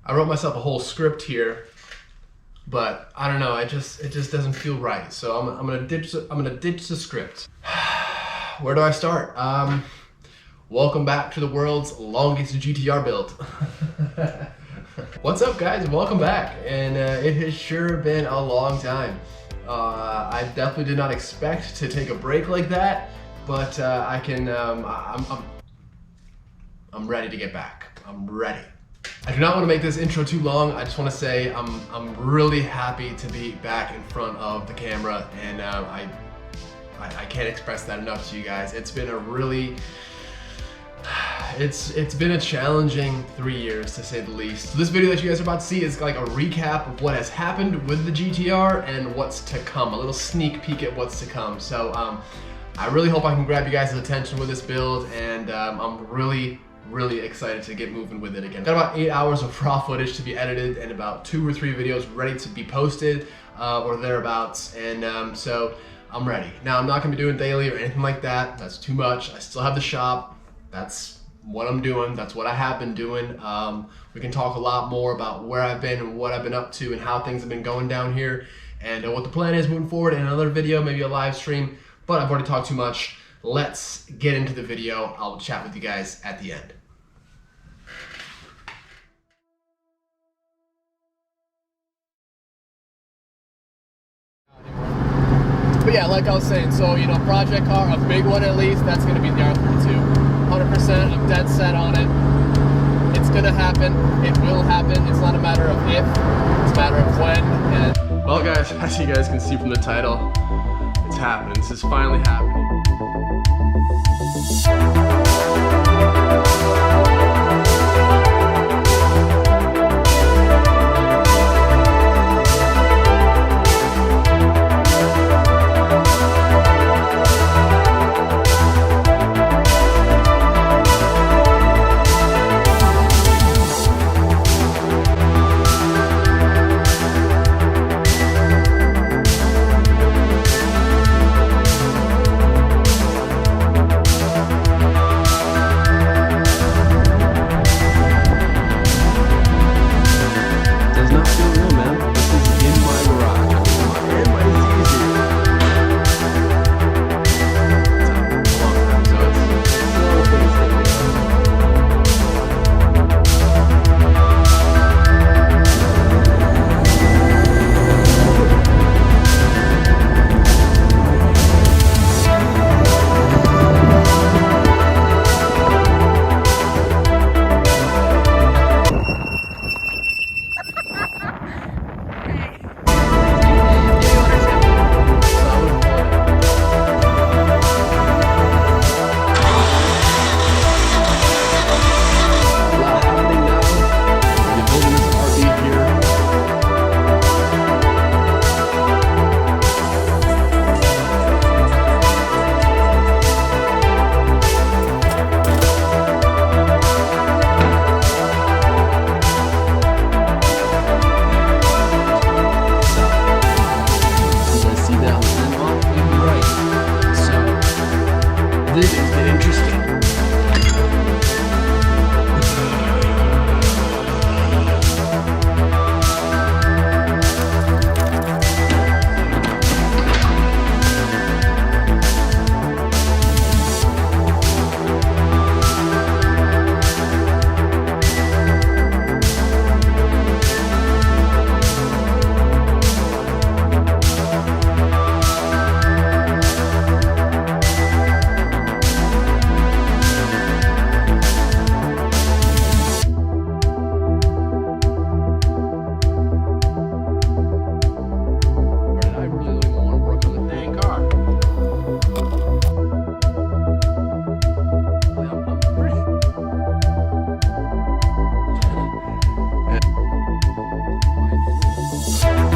I wrote myself a whole script here, but I don't know. It just doesn't feel right. So I'm gonna ditch the script. Where do I start? Welcome back to the world's longest GTR build. What's up, guys? Welcome back, and it has sure been a long time. I definitely did not expect to take a break like that, but I can. I'm ready to get back. I'm ready. I do not want to make this intro too long. I just want to say I'm really happy to be back in front of the camera, and I can't express that enough to you guys. It's been a really it's been a challenging 3 years, to say the least. So this video that you guys are about to see is like a recap of what has happened with the GTR and what's to come, a little sneak peek at what's to come. So I really hope I can grab you guys' attention with this build, and I'm really excited to get moving with it again. Got about 8 hours of raw footage to be edited and about 2 or 3 videos ready to be posted or thereabouts, and so I'm ready. Now, I'm not gonna be doing daily or anything like that. That's too much. I still have the shop. That's what I'm doing. That's what I have been doing. We can talk a lot more about where I've been and what I've been up to and how things have been going down here, and what the plan is moving forward in another video, maybe a live stream, but I've already talked too much. Let's get into the video. I'll chat with you guys at the end. But yeah, like I was saying, so you know, project car, a big one at least, that's gonna be the R32. 100%, I'm dead set on it. It's gonna happen, it will happen. It's not a matter of if, it's a matter of when. And well guys, as you guys can see from the title, it's happening. This is finally happening. This is interesting.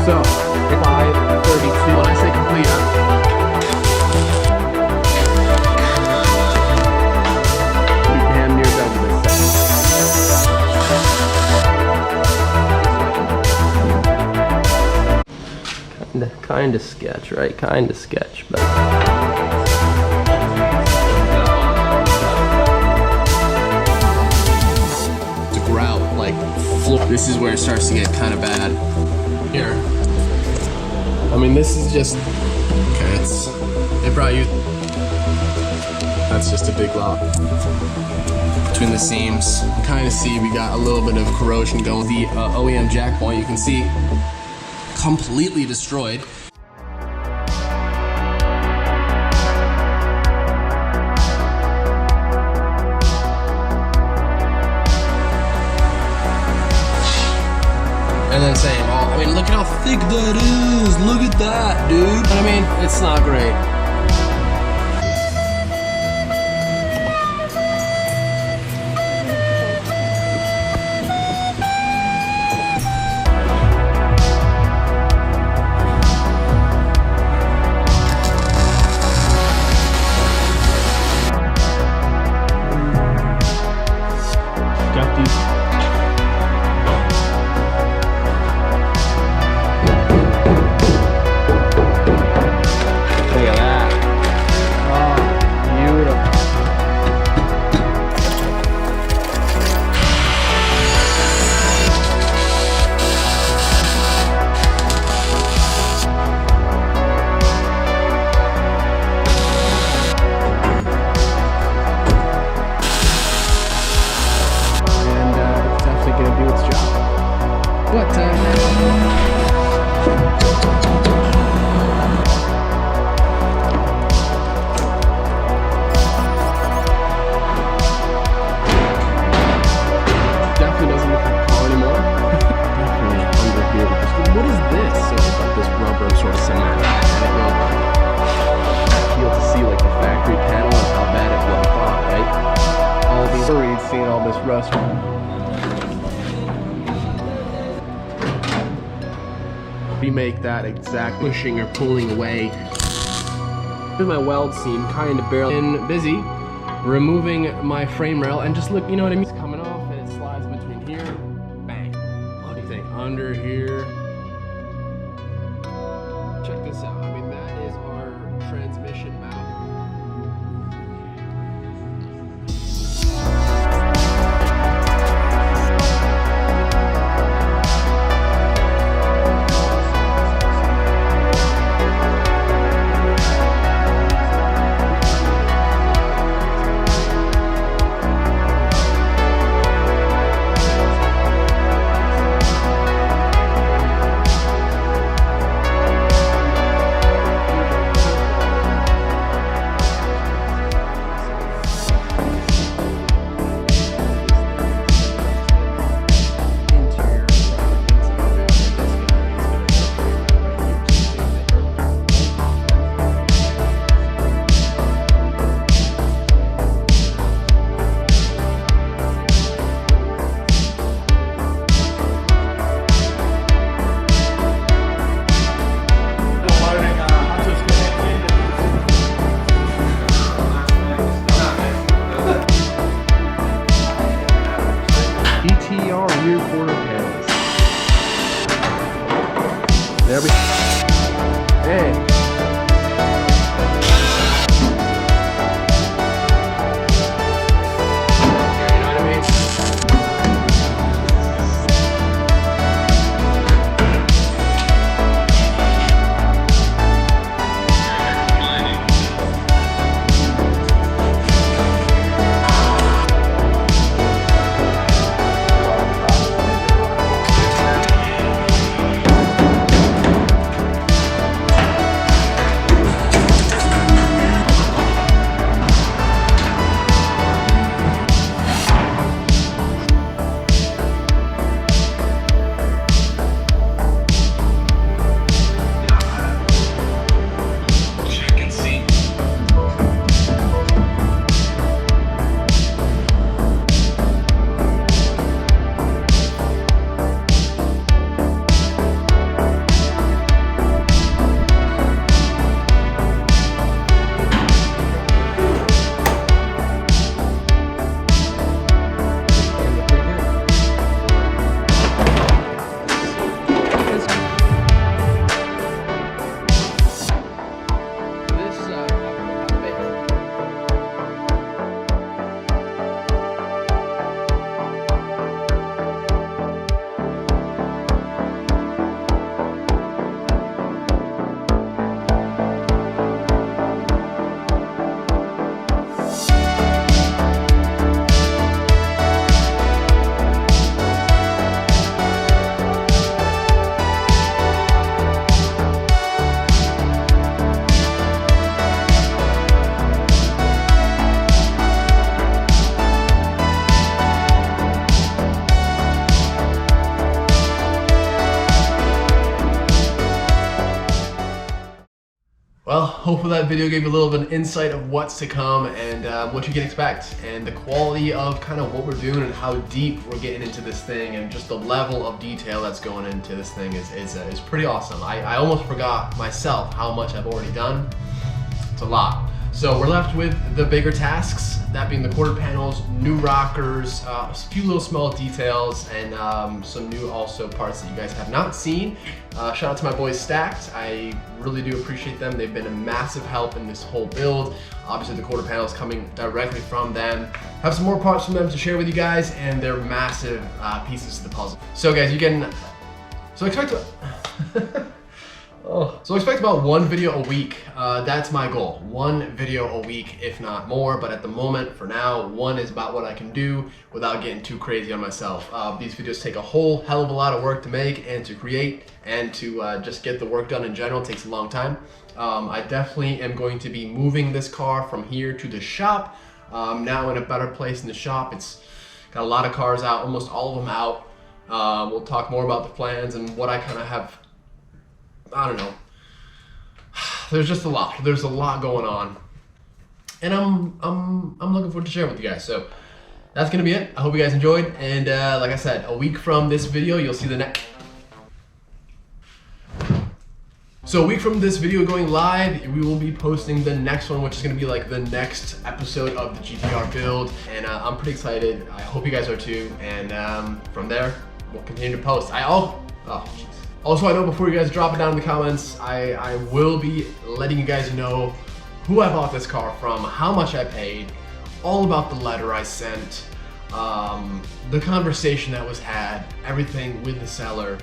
So, 532, when I say complete, I'm damn near done with this. Kinda sketch, right? Kinda sketch, but to grout, like flip this this is where it starts to get kind of bad. Here. I mean, this is just, okay, it brought you, that's just a big lock. Between the seams, you kind of see we got a little bit of corrosion going. The OEM jack point, you can see, completely destroyed. And then saying, oh, I mean, look at how thick that is. Look at that, dude. But I mean, it's not great. Got these. Seeing all this rust. Remake that exact pushing or pulling away. Here's my weld seam, kind of barely been busy removing my frame rail, and just look, you know what I mean? It's coming off and it slides between here, bang. What do you think? Under here. Check this out. I mean, that is our transmission mount. hopefully that video gave you a little bit of an insight of what's to come and what you can expect, and the quality of kind of what we're doing and how deep we're getting into this thing, and just the level of detail that's going into this thing is pretty awesome. I almost forgot myself how much I've already done. It's a lot. So we're left with the bigger tasks, that being the quarter panels, new rockers, a few little small details, and some new also parts that you guys have not seen. Shout out to my boys Stacked. I really do appreciate them. They've been a massive help in this whole build. Obviously the quarter panels coming directly from them. Have some more parts from them to share with you guys, and they're massive pieces to the puzzle. So guys, So expect about one video a week. That's my goal. One video a week, if not more. But at the moment, for now, one is about what I can do without getting too crazy on myself. These videos take a whole hell of a lot of work to make and to create, and to just get the work done in general. It takes a long time. I definitely am going to be moving this car from here to the shop. Now in a better place in the shop. It's got a lot of cars out, almost all of them out. We'll talk more about the plans and what I kind of have. I don't know. There's just a lot. There's a lot going on, and I'm looking forward to sharing with you guys. So that's gonna be it. I hope you guys enjoyed, and like I said, a week from this video, you'll see the next. So a week from this video going live, we will be posting the next one, which is gonna be like the next episode of the GTR build, and I'm pretty excited. I hope you guys are too, and from there, we'll continue to post. Also, I know before you guys drop it down in the comments, I will be letting you guys know who I bought this car from, how much I paid, all about the letter I sent, the conversation that was had, everything with the seller.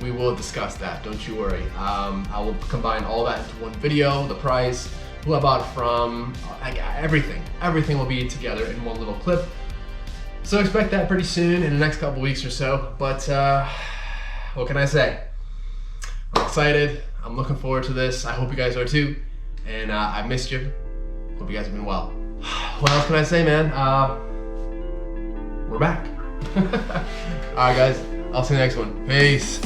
We will discuss that, don't you worry. I will combine all that into one video, the price, who I bought it from, everything. Everything will be together in one little clip. So expect that pretty soon, in the next couple weeks or so. But what can I say? I'm excited. I'm looking forward to this. I hope you guys are too. And I missed you. Hope you guys have been well. What else can I say, man? We're back. Alright guys, I'll see you next one. Peace.